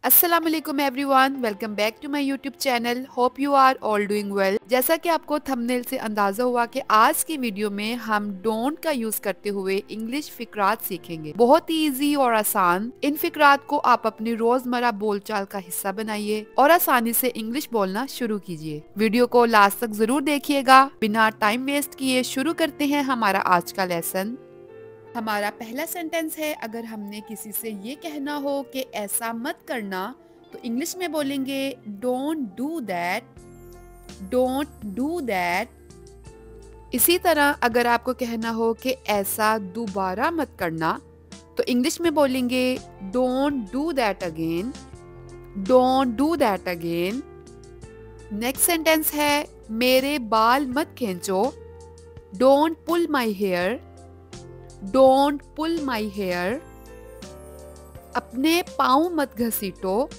अस्सलाम वालेकुम everyone, welcome back to my YouTube channel. Hope you are all doing well. जैसा कि आपको थंबनेल से अंदाजा हुआ कि आज की वीडियो में हम डोंट का यूज करते हुए इंग्लिश फिक्रात सीखेंगे। बहुत ही इजी और आसान। इन फिक्रात को आप अपनी रोजमर्रा बोलचाल का हिस्सा बनाइए और आसानी से इंग्लिश बोलना शुरू कीजिए। वीडियो को लास्ट तक जरूर देखिएगा। बिना टाइम वेस्ट किए शुरू करते हैं हमारा आज का लेसन। हमारा पहला सेंटेंस है, अगर हमने किसी से ये कहना हो कि ऐसा मत करना, तो इंग्लिश में बोलेंगे don't do that, don't do that. इसी तरह अगर आपको कहना हो कि ऐसा दोबारा मत करना, तो इंग्लिश में बोलेंगे don't do that again, don't do that again. Next sentence है, मेरे बाल मत खींचो, don't pull my hair, don't pull my hair. अपने पाँव मत घसीटो,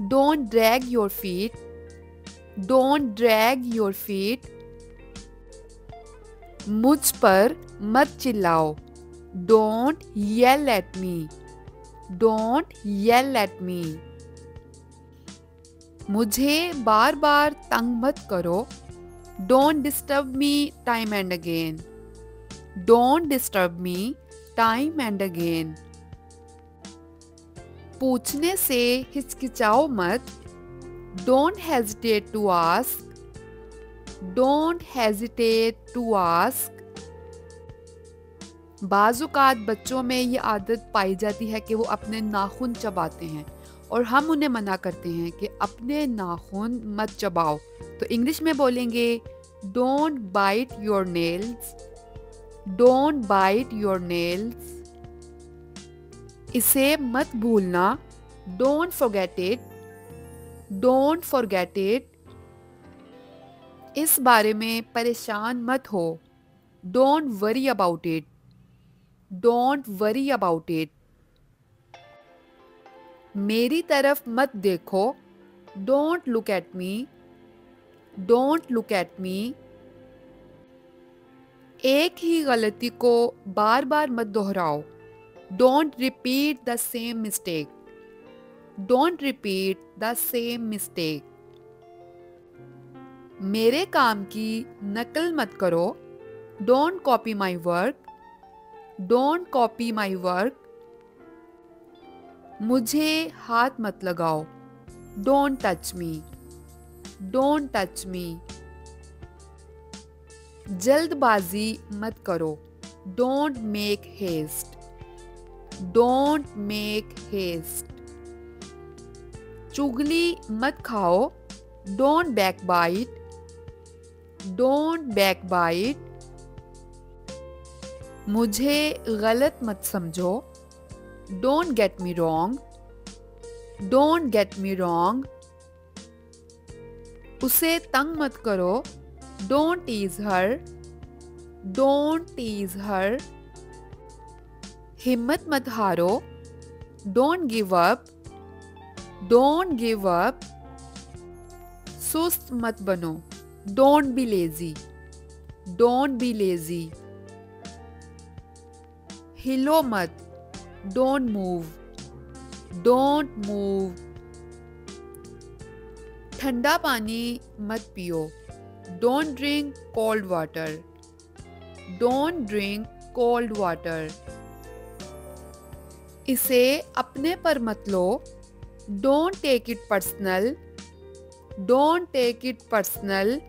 don't drag your feet, don't drag your feet. मुझ पर मत चिल्लाओ, don't yell at me, don't yell at me. मुझे बार बार तंग मत करो, don't disturb me time and again, don't disturb me time and again. पूछने से हिचकिचाओ मत, don't hesitate to ask, don't hesitate to ask. बाजुकात बच्चों में ये आदत पाई जाती है कि वो अपने नाखून चबाते हैं और हम उन्हें मना करते हैं कि अपने नाखून मत चबाओ। तो इंग्लिश में बोलेंगे don't bite your nails, don't bite your nails. इसे मत भूलना, don't forget it, don't forget it. इस बारे में परेशान मत हो, don't worry about it, don't worry about it. मेरी तरफ मत देखो, don't look at me, don't look at me. एक ही गलती को बार बार मत दोहराओ, don't repeat the same mistake, don't repeat the same mistake. मेरे काम की नकल मत करो, don't copy my work, don't copy my work. मुझे हाथ मत लगाओ, don't touch me, don't touch me. जल्दबाजी मत करो, don't make haste, don't make haste. चुगली मत खाओ, डोंट बैकबाइट, डोंट बैकबाइट। मुझे गलत मत समझो, don't get me wrong, don't get me wrong. उसे तंग मत करो, don't tease her, don't tease her. हिम्मत मत हारो, don't give up, don't give up. सुस्त मत बनो, don't be lazy, don't be lazy. हिलो मत, डोंट मूव, डोंट मूव। ठंडा पानी मत पियो, don't drink cold water, don't drink cold water. इसे अपने पर मत लो, don't take it personal, don't take it personal.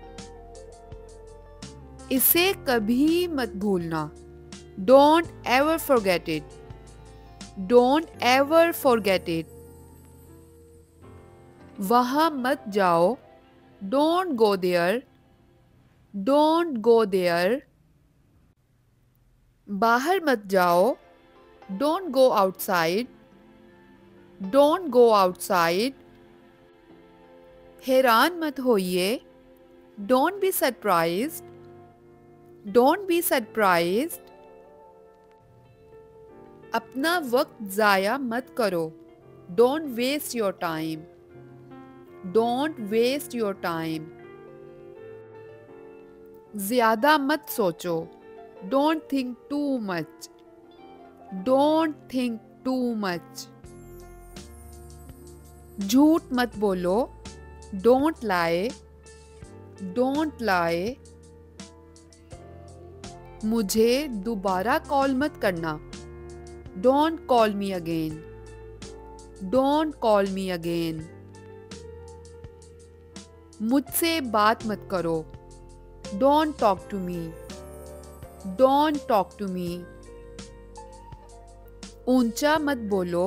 इसे कभी मत भूलना, don't ever forget it, don't ever forget it. वहां मत जाओ, don't go there, don't go there. बाहर मत जाओ, don't go outside, don't go outside. हैरान मत होइए, don't be surprised, don't be surprised. अपना वक्त जाया मत करो, don't waste your time, don't waste your time. ज्यादा मत सोचो, don't think too much, don't think too much. झूठ मत बोलो, डोंट लाई, डोंट लाई। मुझे दोबारा कॉल मत करना, don't call me again, don't call me again. मुझसे बात मत करो, don't talk to me, don't talk to me. ऊंचा मत बोलो,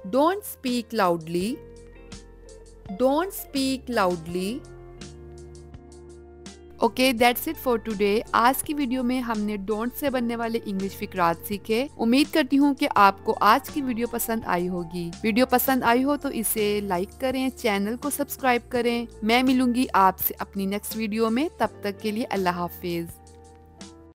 don't speak loudly, don't speak loudly. Okay, that's it for today. आज की वीडियो में हमने डोंट से बनने वाले इंग्लिश फिक्रात सीखे। उम्मीद करती हूँ कि आपको आज की वीडियो पसंद आई होगी। वीडियो पसंद आई हो तो इसे लाइक करें, चैनल को सब्सक्राइब करें। मैं मिलूंगी आपसे अपनी नेक्स्ट वीडियो में, तब तक के लिए अल्लाह हाफिज।